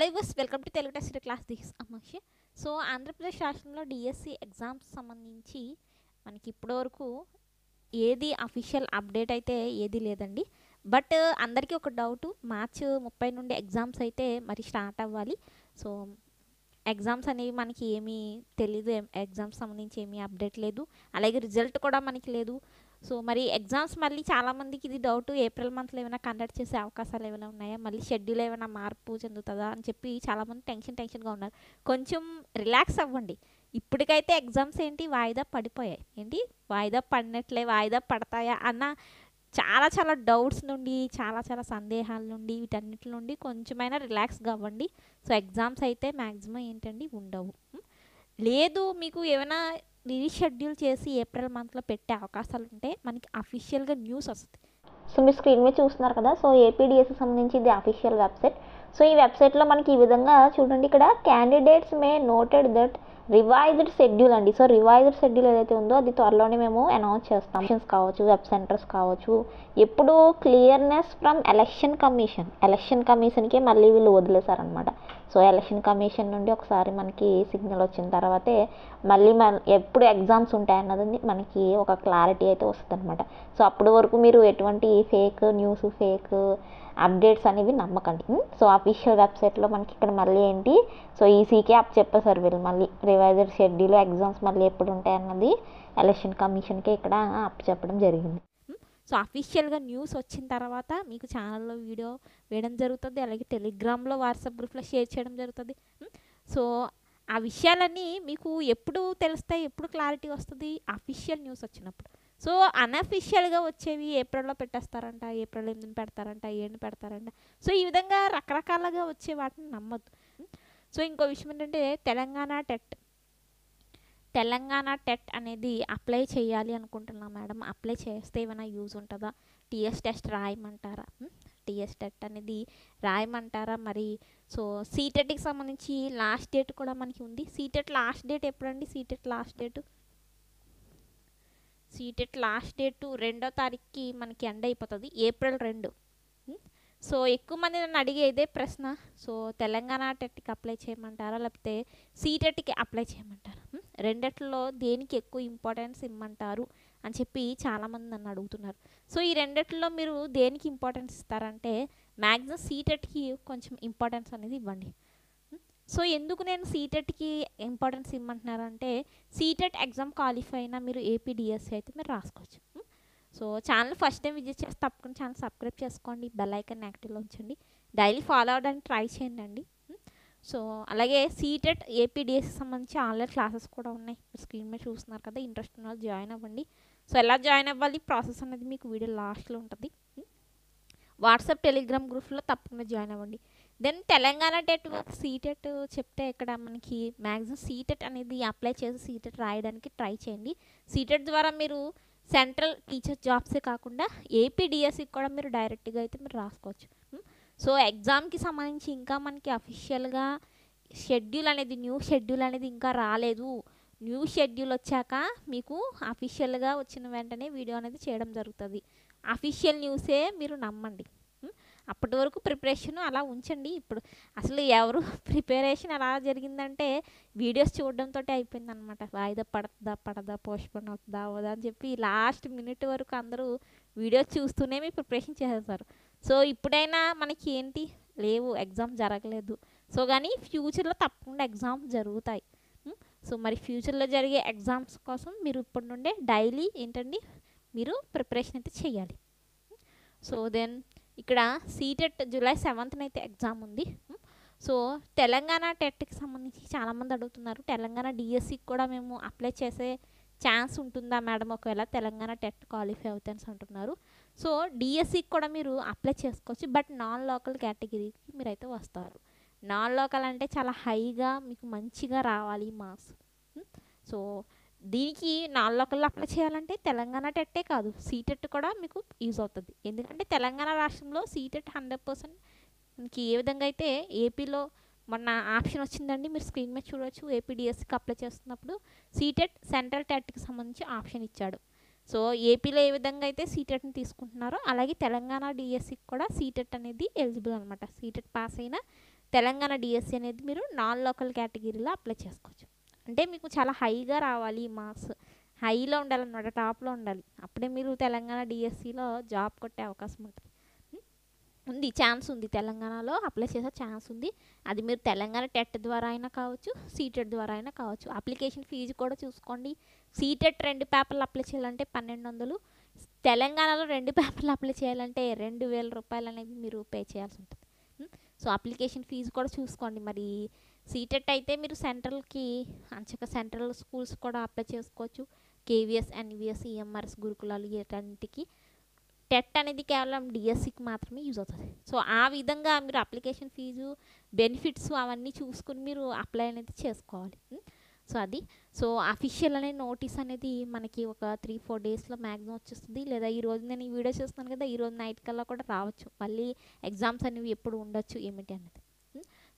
Hello yours, welcome to Telugu test class. This అమర్షి. So Andhra Pradesh రాష్ట్రంలో DSC exams సంబంధించి మనకి ఇప్పటివరకు ఏది అఫీషియల్ అప్డేట్ అయితే ఏది లేదండి. బట్ అందరికీ ఒక డౌటు, మార్చ్ 30 నుండి ఎగ్జామ్స్ అయితే మరి స్టార్ట్ అవ్వాలి. సో ఎగ్జామ్స్ అనేవి మనకి ఏమీ తెలీదు, ఎగ్జామ్స్ సంబంధించి ఏమీ అప్డేట్ లేదు, అలాగే రిజల్ట్ కూడా మనకి లేదు. సో మరి ఎగ్జామ్స్ మళ్ళీ చాలామందికి ఇది డౌట్, ఏప్రిల్ మంత్లో ఏమైనా కండక్ట్ చేసే అవకాశాలు ఏమైనా ఉన్నాయా, మళ్ళీ షెడ్యూల్ ఏమైనా మార్పు చెందుతుందా అని చెప్పి చాలామంది టెన్షన్గా ఉన్నారు. కొంచెం రిలాక్స్ అవ్వండి. ఇప్పటికైతే ఎగ్జామ్స్ ఏంటి వాయిదా పడిపోయాయి, ఏంటి వాయిదా పడినట్లే, వాయిదా పడతాయా అన్న చాలా డౌట్స్ నుండి, చాలా సందేహాల నుండి, వీటన్నిటి నుండి కొంచెమైనా రిలాక్స్గా అవ్వండి. సో ఎగ్జామ్స్ అయితే మ్యాక్సిమం ఏంటండి ఉండవు. లేదు మీకు ఏమైనా రీషెడ్యూల్ చేసి ఏప్రిల్ మంత్లో పెట్టే అవకాశాలు ఉంటే మనకి అఫీషియల్గా న్యూస్ వస్తుంది. సో మీరు స్క్రీన్ మీద చూస్తున్నారు కదా, సో ఏపీడిఎస్కి సంబంధించి ఇది అఫీషియల్ వెబ్సైట్. సో ఈ వెబ్సైట్లో మనకి ఈ విధంగా చూడండి, ఇక్కడ candidates may noted that revised schedule అండి. సో రివైజ్డ్ షెడ్యూల్ ఏదైతే ఉందో అది త్వరలోనే మేము అనౌన్స్ చేస్తాం. ఎలక్షన్స్ కావచ్చు, వెబ్ సెంటర్స్ కావచ్చు. ఎప్పుడు క్లియర్నెస్ ఫ్రమ్ ఎలక్షన్ కమిషన్కే మళ్ళీ వీళ్ళు వదిలేశారనమాట. సో ఎలక్షన్ కమిషన్ నుండి ఒకసారి మనకి సిగ్నల్ వచ్చిన తర్వాతే మళ్ళీ ఎప్పుడు ఎగ్జామ్స్ ఉంటాయన్నది మనకి ఒక క్లారిటీ అయితే వస్తుంది అనమాట. సో అప్పటి వరకు మీరు ఎటువంటి ఫేక్ న్యూస్, ఫేక్ అప్డేట్స్ అనేవి నమ్మకండి. సో అఫీషియల్ వెబ్సైట్లో మనకి ఇక్కడ మళ్ళీ ఏంటి, సో ఈసీకే అప్ చెప్పేశారు వీళ్ళు, మళ్ళీ రివైజ్డ్ షెడ్యూల్ ఎగ్జామ్స్ మళ్ళీ ఎప్పుడు ఉంటాయి అన్నది ఎలక్షన్ కమిషన్కే ఇక్కడ అప్ చెప్పడం జరిగింది. సో అఫీషియల్గా న్యూస్ వచ్చిన తర్వాత మీకు ఛానల్లో వీడియో వేయడం జరుగుతుంది, అలాగే టెలిగ్రామ్లో, వాట్సాప్ గ్రూప్లో షేర్ చేయడం జరుగుతుంది. సో ఆ విషయాలన్నీ మీకు ఎప్పుడు తెలుస్తాయి, ఎప్పుడు క్లారిటీ వస్తుంది, అఫీషియల్ న్యూస్ వచ్చినప్పుడు. సో అన్అఫీషియల్గా వచ్చేవి ఏప్రిల్లో పెట్టేస్తారంట, ఏప్రిల్ 8 పెడతారంట, 7 పెడతారంట. సో ఈ విధంగా రకరకాలుగా వచ్చే వాటిని నమ్మద్దు. సో ఇంకో విషయం ఏంటంటే తెలంగాణ టెట్ అనేది అప్లై చేయాలి అనుకుంటున్నాం మేడం. అప్లై చేస్తే ఏమైనా యూజ్ ఉంటుందా, టీఎస్ టెస్ట్ రాయమంటారా, టీఎస్ టెట్ అనేది రాయమంటారా మరి? సో సీటెట్కి సంబంధించి లాస్ట్ డేట్ కూడా మనకి ఉంది. సీటెట్ లాస్ట్ డేట్ ఎప్పుడండి? సీటెట్ లాస్ట్ డేట్ 2వ తారీఖుకి మనకి ఎండ్ అయిపోతుంది, ఏప్రిల్ 2. సో ఎక్కువ మంది నన్ను అడిగే ఇదే ప్రశ్న. సో తెలంగాణ టెట్కి అప్లై చేయమంటారా, లేకపోతే సీటెట్కి అప్లై చేయమంటారా, రెండిట్లో దేనికి ఎక్కువ ఇంపార్టెన్స్ ఇమ్మంటారు అని చెప్పి చాలామంది నన్ను అడుగుతున్నారు. సో ఈ రెండిట్లో మీరు దేనికి ఇంపార్టెన్స్ ఇస్తారంటే మ్యాక్సిమం సీటెట్కి కొంచెం ఇంపార్టెన్స్ అనేది ఇవ్వండి. సో ఎందుకు నేను సీటెట్కి ఇంపార్టెన్స్ ఇమ్మంటున్నారంటే, సీటెట్ ఎగ్జామ్ క్వాలిఫై అయినా మీరు ఏపీడిఎస్సి అయితే మీరు రాసుకోవచ్చు. So channel first time visit చేస్తే తప్పకుండా ఛానల్ సబ్స్క్రైబ్ చేసుకోండి, బెల్ ఐకాన్ యాక్టివ్లో ఉంచండి, డైలీ ఫాలో అవ్వడానికి ట్రై చేయండి. సో అలాగే సీటెట్ ఏపీడిఎస్కి సంబంధించి ఆన్లైన్ క్లాసెస్ కూడా ఉన్నాయి, స్క్రీన్ మీద చూస్తున్నారు కదా. ఇంట్రెస్ట్ ఉన్న వాళ్ళు జాయిన్ అవ్వండి. సో ఎలా జాయిన్ అవ్వాలి, ప్రాసెస్ అనేది మీకు వీడియో లాస్ట్లో ఉంటుంది. వాట్సాప్, టెలిగ్రామ్ గ్రూప్లో తప్పకుండా జాయిన్ అవ్వండి. దెన్ తెలంగాణ టెట్ సీటెట్ చెప్తే ఇక్కడ మనకి మ్యాక్సిమం సీటెట్ అనేది అప్లై చేసి సీటెట్ రాయడానికి ట్రై చేయండి. సీటెట్ ద్వారా మీరు సెంట్రల్ టీచర్ జాబ్సే కాకుండా ఏపీడిఎస్సికి కూడా మీరు డైరెక్ట్గా అయితే మీరు రాసుకోవచ్చు. సో ఎగ్జామ్కి సంబంధించి ఇంకా మనకి అఫీషియల్గా న్యూ షెడ్యూల్ అనేది ఇంకా రాలేదు. న్యూ షెడ్యూల్ వచ్చాక మీకు అఫీషియల్గా వచ్చిన వెంటనే వీడియో అనేది చేయడం జరుగుతుంది. అఫీషియల్ న్యూసే మీరు నమ్మండి. అప్పటి వరకు ప్రిపరేషన్ అలా ఉంచండి. ఇప్పుడు అసలు ఎవరు ప్రిపరేషన్ ఎలా జరిగిందంటే వీడియోస్ చూడడంతో అయిపోయింది అనమాట. వాయిదా పడదా, పోస్ట్పోన్ అవుతుందా అవదా అని చెప్పి లాస్ట్ మినిట్ వరకు అందరూ వీడియోస్ చూస్తూనే మీ ప్రిపరేషన్ చేసేస్తారు. సో ఇప్పుడైనా మనకి ఏంటి లేవు, ఎగ్జామ్ జరగలేదు. సో కానీ ఫ్యూచర్లో తప్పకుండా ఎగ్జామ్స్ జరుగుతాయి. సో మరి ఫ్యూచర్లో జరిగే ఎగ్జామ్స్ కోసం మీరు ఇప్పటి నుండే డైలీ ఏంటండి మీరు ప్రిపరేషన్ అయితే చేయాలి. సో దెన్ ఇక్కడ సీటెట్ జూలై 7th అయితే ఎగ్జామ్ ఉంది. సో తెలంగాణ టెట్కి సంబంధించి చాలామంది అడుగుతున్నారు, తెలంగాణ డిఎస్సికి కూడా మేము అప్లై చేసే ఛాన్స్ ఉంటుందా మేడం ఒకవేళ తెలంగాణ టెట్ క్వాలిఫై అవుతాను అంటున్నారు. సో డిఎస్సికి కూడా మీరు అప్లై చేసుకోవచ్చు, బట్ నాన్ లోకల్ కేటగిరీకి మీరైతే వస్తారు. నాన్ లోకల్ అంటే చాలా హైగా మీకు మంచిగా రావాలి మార్క్స్. సో దీనికి నాన్ లోకల్లో అప్లై చేయాలంటే తెలంగాణ టెట్టే కాదు, సీటెట్ కూడా మీకు యూజ్ అవుతుంది. ఎందుకంటే తెలంగాణ రాష్ట్రంలో సీటెట్ 100% మనకి ఏ విధంగా అయితే ఏపీలో మొన్న ఆప్షన్ వచ్చిందండి, మీరు స్క్రీన్ మీద చూడవచ్చు. ఏపీడిఎస్సికి అప్లై చేస్తున్నప్పుడు సీటెట్ సెంట్రల్ టెట్కి సంబంధించి ఆప్షన్ ఇచ్చాడు. సో ఏపీలో ఏ విధంగా అయితే సీటెట్ని తీసుకుంటున్నారో అలాగే తెలంగాణ డిఎస్సికి కూడా సీటెట్ అనేది ఎలిజిబుల్ అనమాట. సీటెట్ పాస్ అయినా తెలంగాణ డిఎస్సి అనేది మీరు నాన్ లోకల్ కేటగిరీలో అప్లై చేసుకోవచ్చు. అంటే మీకు చాలా హైగా రావాలి మార్క్స్, హైలో ఉండాలన్నమాట, టాప్లో ఉండాలి. అప్పుడే మీరు తెలంగాణ డిఎస్సిలో జాబ్ కొట్టే అవకాశం ఉంటుంది. ఉంది, ఛాన్స్ ఉంది, తెలంగాణలో అప్లై చేసే ఛాన్స్ ఉంది. అది మీరు తెలంగాణ టెట్ ద్వారా అయినా కావచ్చు, సీటెట్ ద్వారా అయినా కావచ్చు. అప్లికేషన్ ఫీజు కూడా చూసుకోండి. సీటెట్ 2 పేపర్లు అప్లై చేయాలంటే 1200, తెలంగాణలో 2 పేపర్లు అప్లై చేయాలంటే 2000 రూపాయలు అనేది మీరు పే చేయాల్సి ఉంటుంది. సో అప్లికేషన్ ఫీజు కూడా చూసుకోండి. మరి సీటెట్ అయితే మీరు సెంట్రల్కి అంచక సెంట్రల్ స్కూల్స్ కూడా అప్లై చేసుకోవచ్చు. కేవీఎస్, ఎన్విఎస్, ఈఎంఆర్ఎస్, గురుకులాలు వీటన్నిటికి. టెట్ అనేది కేవలం డిఎస్సికి మాత్రమే యూజ్ అవుతుంది. సో ఆ విధంగా మీరు అప్లికేషన్ ఫీజు, బెనిఫిట్స్ అవన్నీ చూసుకుని మీరు అప్లై అనేది చేసుకోవాలి. సో అది. సో అఫీషియల్ అనే నోటీస్ అనేది మనకి ఒక 3-4 డేస్లో మ్యాక్సిమం వచ్చేస్తుంది. లేదా ఈరోజు నేను ఈ వీడియో చేస్తున్నాను కదా, ఈరోజు నైట్ కల్లా కూడా రావచ్చు. మళ్ళీ ఎగ్జామ్స్ అనేవి ఎప్పుడు ఉండొచ్చు ఏమిటి అనేది.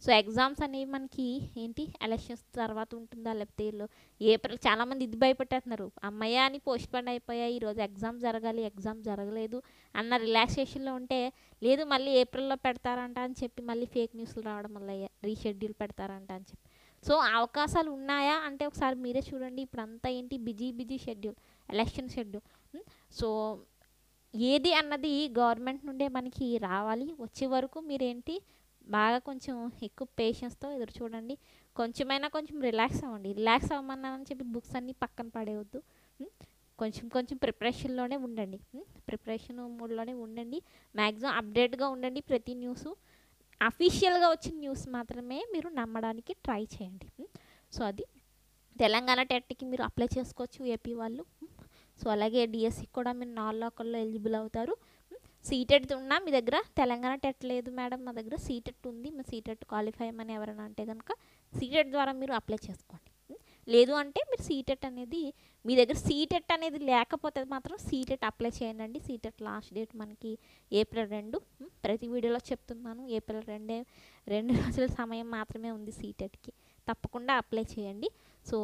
సో ఎగ్జామ్స్ అనేవి మనకి ఏంటి ఎలక్షన్స్ తర్వాత ఉంటుందా, లేకపోతే ఏప్రిల్, చాలామంది ఇది భయపెట్టేస్తున్నారు, అమ్మయ్య అని పోస్ట్పోన్ అయిపోయాయి, ఈరోజు ఎగ్జామ్ జరగాలి, ఎగ్జామ్ జరగలేదు అన్న రిలాక్సేషన్లో ఉంటే, లేదు మళ్ళీ ఏప్రిల్లో పెడతారంట అని చెప్పి మళ్ళీ ఫేక్ న్యూస్లు రావడం వల్ల రీషెడ్యూల్ పెడతారంట అని చెప్పి. సో అవకాశాలు ఉన్నాయా అంటే ఒకసారి మీరే చూడండి. ఇప్పుడు అంతా ఏంటి busy schedule, election schedule. So ఏది అన్నది గవర్నమెంట్ నుండే మనకి రావాలి. వచ్చే వరకు మీరేంటి బాగా కొంచెం ఎక్కువ పేషెన్స్తో ఎదురు చూడండి. కొంచెం రిలాక్స్ అవ్వండి. రిలాక్స్ అవ్వమన్నానని చెప్పి బుక్స్ అన్నీ పక్కన పడేయవద్దు. కొంచెం ప్రిపరేషన్లోనే ఉండండి. ప్రిపరేషన్ మూడ్లోనే ఉండండి. మ్యాక్సిమం అప్డేట్గా ఉండండి. ప్రతి న్యూస్ అఫీషియల్గా వచ్చిన న్యూస్ మాత్రమే మీరు నమ్మడానికి ట్రై చేయండి. సో అది. తెలంగాణ టెట్కి మీరు అప్లై చేసుకోవచ్చు ఏపీ వాళ్ళు. సో అలాగే డిఎస్సికి కూడా మీరు నాన్ లోకల్లో ఎలిజిబుల్ అవుతారు. సీటెట్ ఉన్నా మీ దగ్గర, తెలంగాణ టెట్ లేదు మేడం మా దగ్గర సీటెట్ ఉంది, మీ సీటెట్ క్వాలిఫై అని ఎవరైనా అంటే కనుక సీటెట్ ద్వారా మీరు అప్లై చేసుకోండి. లేదు అంటే మీరు సీటెట్ అనేది మీ దగ్గర సీటెట్ అనేది లేకపోతే మాత్రం సీటెట్ అప్లై చేయండి. సీటెట్ లాస్ట్ డేట్ మనకి ఏప్రిల్ 2. ప్రతి వీడియోలో చెప్తున్నాను, ఏప్రిల్ 2 రోజుల సమయం మాత్రమే ఉంది సీటెట్కి. తప్పకుండా అప్లై చేయండి. సో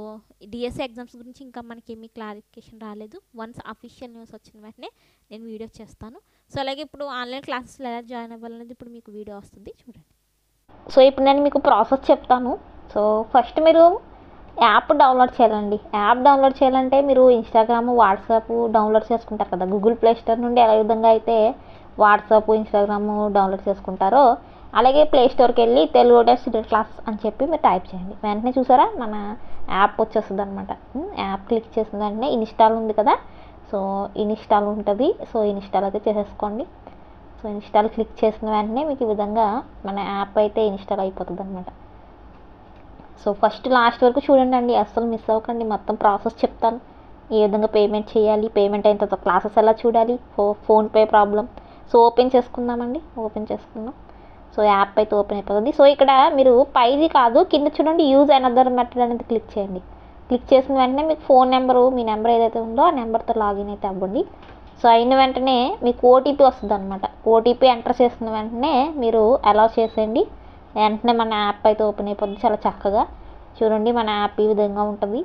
డిఎస్సి ఎగ్జామ్స్ గురించి ఇంకా మనకి ఏమీ క్లారిఫికేషన్ రాలేదు. వన్స్ అఫీషియల్ న్యూస్ వచ్చిన వెంటనే నేను వీడియో చేస్తాను. సో అలాగే ఇప్పుడు ఆన్లైన్ క్లాసెస్లో ఎలా జాయిన్ అవ్వాలనేది ఇప్పుడు మీకు వీడియో వస్తుంది, చూడండి. సో ఇప్పుడు నేను మీకు ప్రాసెస్ చెప్తాను. సో ఫస్ట్ మీరు యాప్ డౌన్లోడ్ చేయాలండి. యాప్ డౌన్లోడ్ చేయాలంటే మీరు ఇన్స్టాగ్రామ్, వాట్సాప్ డౌన్లోడ్ చేసుకుంటారు కదా, గూగుల్ ప్లే స్టోర్ నుండి ఏ విధంగా అయితే వాట్సాప్, ఇన్స్టాగ్రామ్ డౌన్లోడ్ చేసుకుంటారో అలాగే ప్లే స్టోర్కి వెళ్ళి తెలుగు సీటెట్ క్లాసెస్ అని చెప్పి మీరు టైప్ చేయండి. వెంటనే చూసారా మన యాప్ వచ్చేస్తుంది అనమాట. యాప్ క్లిక్ చేసిన వెంటనే ఇన్స్టాల్ ఉంది కదా, సో ఇన్స్టాల్ ఉంటుంది. సో ఇన్స్టాల్ అయితే చేసేసుకోండి. సో ఇన్స్టాల్ క్లిక్ చేసిన వెంటనే మీకు ఈ విధంగా మన యాప్ అయితే ఇన్స్టాల్ అయిపోతుంది అనమాట. సో ఫస్ట్ లాస్ట్ వరకు చూడండి అండి, అస్సలు మిస్ అవ్వకండి. మొత్తం ప్రాసెస్ చెప్తాను, ఏ విధంగా పేమెంట్ చేయాలి, పేమెంట్ అయిన తర్వాత క్లాసెస్ ఎలా చూడాలి, ఫోన్పే ప్రాబ్లం. సో ఓపెన్ చేసుకుందామండి, ఓపెన్ చేసుకుందాం. సో యాప్ అయితే ఓపెన్ అయిపోతుంది. సో ఇక్కడ మీరు పైది కాదు, కింద చూడండి యూజ్ అనదర్ మెథడ్ అనేది క్లిక్ చేయండి. క్లిక్ చేసిన వెంటనే మీకు ఫోన్ నెంబరు, మీ నెంబర్ ఏదైతే ఉందో ఆ నెంబర్తో లాగిన్ అయితే అవ్వండి. సో అయిన వెంటనే మీకు ఓటీపీ వస్తుంది అనమాట. ఓటీపీ ఎంటర్ చేసిన వెంటనే మీరు అలౌ చేసేయండి. వెంటనే మన యాప్ అయితే ఓపెన్ అయిపోతుంది చాలా చక్కగా. చూడండి మన యాప్ ఈ విధంగా ఉంటుంది.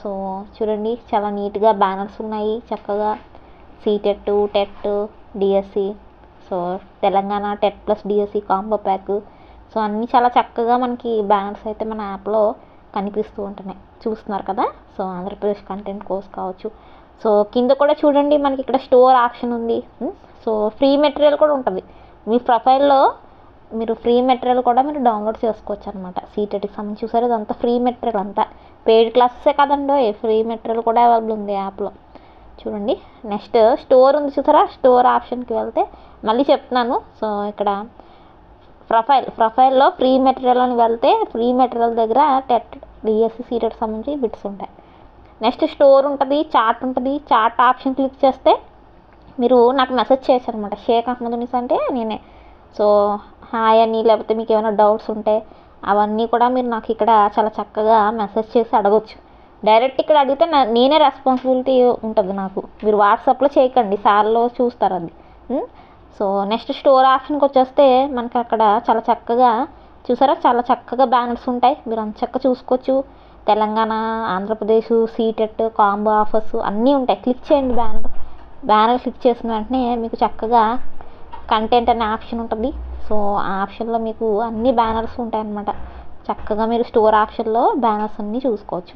సో చూడండి చాలా నీట్గా బ్యానర్స్ ఉన్నాయి చక్కగా. CTET, TET, DSC, so Telangana TET plus DSC combo pack. So అన్నీ చాలా చక్కగా మనకి బ్యానర్స్ అయితే మన యాప్లో కనిపిస్తూ ఉంటున్నాయి, చూస్తున్నారు కదా. సో ఆంధ్రప్రదేశ్ కంటెంట్ కోర్స్ కావచ్చు. సో కింద కూడా చూడండి మనకి ఇక్కడ స్టోర్ ఆప్షన్ ఉంది. సో ఫ్రీ మెటీరియల్ కూడా ఉంటుంది. మీ ప్రొఫైల్లో మీరు ఫ్రీ మెటీరియల్ కూడా మీరు డౌన్లోడ్ చేసుకోవచ్చు అనమాట. సీటెట్కి సంబంధించి చూసారు, ఇదంతా ఫ్రీ మెటీరియల్, అంతా పెయిడ్ క్లాసెసే కదండో, ఫ్రీ మెటీరియల్ కూడా అవైలబుల్ ఉంది యాప్లో. చూడండి నెక్స్ట్ స్టోర్ ఉంది చూసారా, స్టోర్ ఆప్షన్కి వెళ్తే మళ్ళీ చెప్తున్నాను. సో ఇక్కడ ప్రొఫైల్లో ఫ్రీ మెటీరియల్ అని వెళ్తే ఫ్రీ మెటీరియల్ దగ్గర టెట్, డిఎస్సి, సీటెట్ సంబంధించి బిట్స్ ఉంటాయి. నెక్స్ట్ స్టోర్ ఉంటుంది, చార్ట్ ఉంటుంది. చార్ట్ ఆప్షన్ క్లిక్ చేస్తే మీరు నాకు మెసేజ్ చేశారు అనమాట, షేక్ అహ్మద్ ఉనిస్ అంటే నేనే. సో హాయ్ అని, లేకపోతే మీకు ఏమైనా డౌట్స్ ఉంటే అవన్నీ కూడా మీరు నాకు ఇక్కడ చాలా చక్కగా మెసేజ్ చేసి అడగొచ్చు. డైరెక్ట్ ఇక్కడ అడిగితే నేనే రెస్పాన్సిబిలిటీ ఉంటుంది నాకు. మీరు వాట్సాప్లో చేయకండి, సార్లో చూస్తారు అది. సో నెక్స్ట్ స్టోర్ ఆప్షన్కి వచ్చేస్తే మనకి అక్కడ చాలా చక్కగా చూసారా, చాలా చక్కగా బ్యానర్స్ ఉంటాయి, మీరు అంత చక్కగా చూసుకోవచ్చు. Telangana, Andhra Pradesh, CTET combo offers అన్నీ ఉంటాయి. క్లిక్ చేయండి బ్యానర్ క్లిక్ చేసిన వెంటనే మీకు చక్కగా కంటెంట్ అనే ఆప్షన్ ఉంటుంది. సో ఆ ఆప్షన్లో మీకు అన్ని బ్యానర్స్ ఉంటాయి అన్నమాట. చక్కగా మీరు స్టోర్ ఆప్షన్లో బ్యానర్స్ అన్నీ చూసుకోవచ్చు.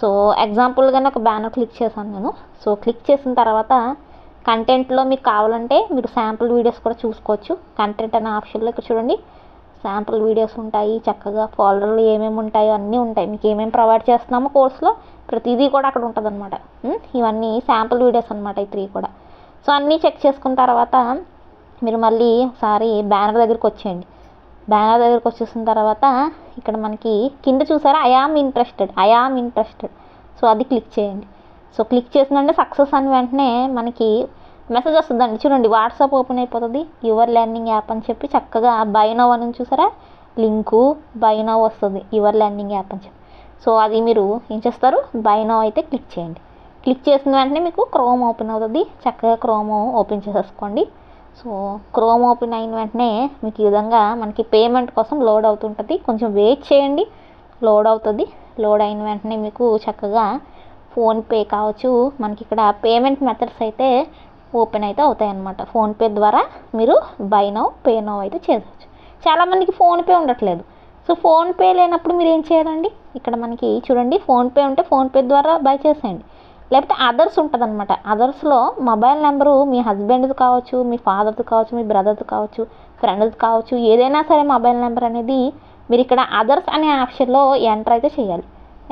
సో ఎగ్జాంపుల్గానే ఒక బ్యానర్ క్లిక్ చేశాను నేను. సో క్లిక్ చేసిన తర్వాత కంటెంట్లో మీకు కావాలంటే మీరు శాంపుల్ వీడియోస్ కూడా చూసుకోవచ్చు. కంటెంట్ అనే ఆప్షన్లో ఇక్కడ చూడండి శాంపుల్ వీడియోస్ ఉంటాయి. చక్కగా ఫోల్డర్లు ఏమేమి ఉంటాయో అన్నీ ఉంటాయి. మీకు ఏమేమి ప్రొవైడ్ చేస్తున్నామో కోర్సులో ప్రతిదీ కూడా అక్కడ ఉంటుంది అనమాట. ఇవన్నీ శాంపుల్ వీడియోస్ అనమాట ఈ 3 కూడా. సో అన్నీ చెక్ చేసుకున్న తర్వాత మీరు మళ్ళీ ఒకసారి బ్యానర్ దగ్గరికి వచ్చేయండి. బ్యానర్ దగ్గరికి వచ్చేసిన తర్వాత ఇక్కడ మనకి కింద చూసారా ఐ ఆమ్ ఇంట్రెస్టెడ్. సో అది క్లిక్ చేయండి. సో క్లిక్ చేసిందంటే సక్సెస్ అని వెంటనే మనకి మెసేజ్ వస్తుందండి. చూడండి వాట్సాప్ ఓపెన్ అయిపోతుంది. యువర్ లెర్నింగ్ యాప్ అని చెప్పి చక్కగా బై నౌ అని చూసారా లింకు బై నౌ వస్తుంది యువర్ లెర్నింగ్ యాప్ అని చెప్పి. సో అది మీరు ఏం చేస్తారు బై నౌ అయితే క్లిక్ చేయండి. క్లిక్ చేసిన వెంటనే మీకు క్రోమ్ ఓపెన్ అవుతుంది. చక్కగా క్రోమ్ ఓపెన్ చేసేసుకోండి. సో క్రోమ్ ఓపెన్ అయిన వెంటనే మీకు ఈ విధంగా మనకి పేమెంట్ కోసం లోడ్ అవుతుంటుంది. కొంచెం వెయిట్ చేయండి, లోడ్ అవుతుంది. లోడ్ అయిన వెంటనే మీకు చక్కగా ఫోన్పే కావచ్చు, మనకి ఇక్కడ పేమెంట్ మెథడ్స్ అయితే ఓపెన్ అయితే అవుతాయి అన్నమాట. ఫోన్పే ద్వారా మీరు బై నౌ పే నౌ అయితే చేయవచ్చు. చాలామందికి ఫోన్పే ఉండట్లేదు. సో ఫోన్పే లేనప్పుడు మీరు ఏం చేయాలండి, ఇక్కడ మనకి చూడండి ఫోన్పే ఉంటే ఫోన్పే ద్వారా బై చేసేయండి. లేకపోతే అదర్స్ ఉంటుంది అనమాట. అదర్స్లో మొబైల్ నెంబరు మీ హస్బెండ్ది కావచ్చు, మీ ఫాదర్ది కావచ్చు, మీ బ్రదర్ది కావచ్చు, ఫ్రెండ్ది కావచ్చు, ఏదైనా సరే మొబైల్ నెంబర్ అనేది మీరు ఇక్కడ అదర్స్ అనే ఆప్షన్లో ఎంటర్ అయితే చేయాలి.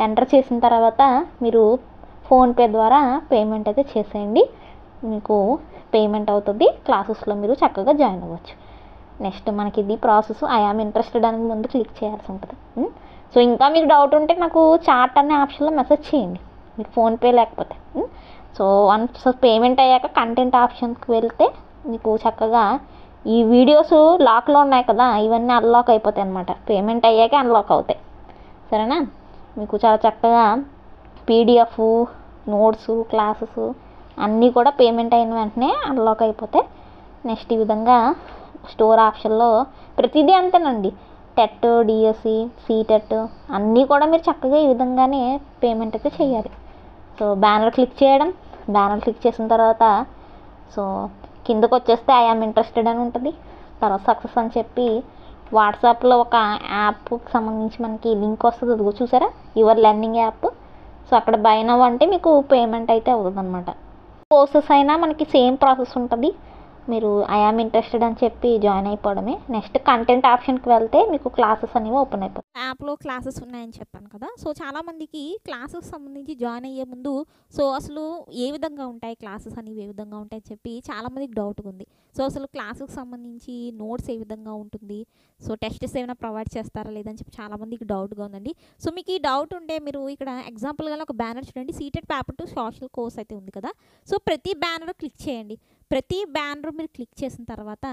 ఎంటర్ చేసిన తర్వాత మీరు ఫోన్పే ద్వారా పేమెంట్ అయితే చేసేయండి. మీకు పేమెంట్ అవుతుంది. క్లాసెస్లో మీరు చక్కగా జాయిన్ అవ్వచ్చు. నెక్స్ట్ మనకి ఇది ప్రాసెస్ ఐ ఆమ్ ఇంట్రెస్టెడ్ అని ముందు క్లిక్ చేయాల్సి ఉంటుంది. సో ఇంకా మీకు డౌట్ ఉంటే నాకు చాట్ అనే ఆప్షన్లో మెసేజ్ చేయండి మీకు ఫోన్పే లేకపోతే. సో వన్స్ పేమెంట్ అయ్యాక కంటెంట్ ఆప్షన్కి వెళ్తే మీకు చక్కగా ఈ వీడియోస్ లాక్లో ఉన్నాయి కదా ఇవన్నీ అన్లాక్ అయిపోతాయి అన్నమాట. పేమెంట్ అయ్యాకే అన్లాక్ అవుతాయి. సరేనా, మీకు చాలా చక్కగా పీడిఎఫ్ నోట్స్ క్లాసెస్ అన్నీ కూడా పేమెంట్ అయిన వెంటనే అన్లాక్ అయిపోతాయి. నెక్స్ట్ ఈ విధంగా స్టోర్ ఆప్షన్లో ప్రతిదీ అంతేనండి. టెట్ డిఎస్సి సీటెట్ అన్నీ కూడా మీరు చక్కగా ఈ విధంగానే పేమెంట్ అయితే చేయాలి. సో బ్యానర్ క్లిక్ చేయడం, బ్యానర్ క్లిక్ చేసిన తర్వాత సో కిందకు వచ్చేస్తే ఐ ఆమ్ ఇంట్రెస్టెడ్ అని ఉంటుంది. తర్వాత సక్సెస్ అని చెప్పి వాట్సాప్లో ఒక యాప్కి సంబంధించి మనకి లింక్ వస్తుంది. అది చూసారా యువర్ లెర్నింగ్ యాప్. సో అక్కడ బై నౌ అంటే మీకు పేమెంట్ అయితే అవుతుంది అనమాట. కోర్సెస్ అయినా మనకి సేమ్ ప్రాసెస్ ఉంటుంది. మీరు ఐ ఆమ్ ఇంట్రెస్టెడ్ అని చెప్పి జాయిన్ అయిపోవడమే. నెక్స్ట్ కంటెంట్ ఆప్షన్కి వెళ్తే మీకు క్లాసెస్ అనేవి ఓపెన్ అయిపోతాయి. యాప్లో క్లాసెస్ ఉన్నాయని చెప్పాను కదా. సో చాలామందికి క్లాసెస్ సంబంధించి జాయిన్ అయ్యే ముందు సో అసలు ఏ విధంగా ఉంటాయి క్లాసెస్ అనేవి ఏ విధంగా ఉంటాయి అని చెప్పి చాలామందికి డౌట్గా ఉంది. సో అసలు క్లాసెస్కి సంబంధించి నోట్స్ ఏ విధంగా ఉంటుంది, సో టెస్ట్స్ ఏమైనా ప్రొవైడ్ చేస్తారా లేదని చెప్పి చాలామందికి డౌట్గా ఉందండి. సో మీకు ఈ డౌట్ ఉంటే మీరు ఇక్కడ ఎగ్జాంపుల్గా ఒక బ్యానర్ చూడండి, seated paper to social course అయితే ఉంది కదా. సో ప్రతి బ్యానర్ క్లిక్ చేయండి. ప్రతి బ్యానర్ మీరు క్లిక్ చేసిన తర్వాత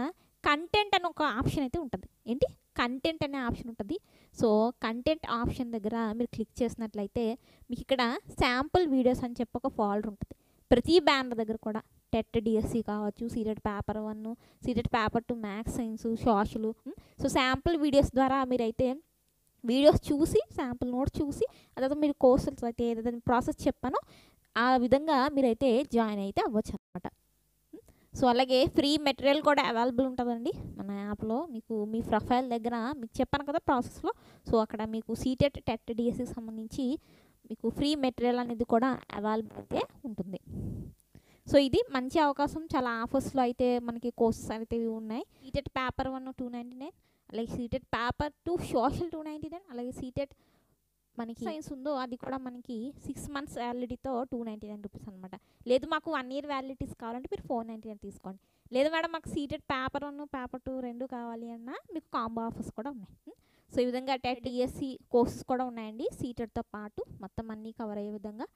కంటెంట్ అని ఒక ఆప్షన్ అయితే ఉంటుంది. ఏంటి కంటెంట్ అనే ఆప్షన్ ఉంటుంది. సో కంటెంట్ ఆప్షన్ దగ్గర మీరు క్లిక్ చేసినట్లయితే మీకు ఇక్కడ శాంపుల్ వీడియోస్ అని చెప్పి ఒక ఫోల్డర్ ఉంటుంది. ప్రతి బ్యానర్ దగ్గర కూడా టెట్ డిఎస్సి కావచ్చు, seated paper 1, seated paper 2 maths science social. So sample videos ద్వారా మీరైతే వీడియోస్ చూసి శాంపుల్ నోట్స్ చూసి అదే మీరు కోర్సెస్ అయితే ఏదైతే ప్రాసెస్ చెప్పానో ఆ విధంగా మీరైతే జాయిన్ అయితే అవ్వచ్చు అనమాట. సో అలాగే ఫ్రీ మెటీరియల్ కూడా అవైలబుల్ ఉంటుందండి మన యాప్లో. మీకు మీ ప్రొఫైల్ దగ్గర మీకు చెప్పాను కదా ప్రాసెస్లో. సో అక్కడ మీకు సీటెట్ టెట్ డిఎస్సికి సంబంధించి మీకు ఫ్రీ మెటీరియల్ అనేది కూడా అవైలబుల్ అయితే ఉంటుంది. సో ఇది మంచి అవకాశం. చాలా ఆఫర్స్లో అయితే మనకి కోర్సెస్ అయితే ఉన్నాయి. సీటెట్ పేపర్ 1 299, అలాగే సీటెట్ పేపర్ 2 సోషల్ 299, అలాగే సీటెట్ మనకి సైన్స్ ఉందో అది కూడా మనకి 6 months వ్యాలిడిటీతో 299 రూపీస్ అనమాట. లేదు మాకు 1 year వ్యాలిడిటీస్ కావాలంటే మీరు 499 తీసుకోండి. లేదు మేడం మాకు సీటెడ్ పేపర్ 1 పేపర్ 2 రెండు కావాలి అన్నా మీకు కాంబో ఆఫర్స్ కూడా ఉన్నాయి. సో ఈ విధంగా టెట్ డిఎస్సి కోర్సెస్ కూడా ఉన్నాయండి సీటెడ్తో పాటు మొత్తం అన్నీ కవర్ అయ్యే విధంగా.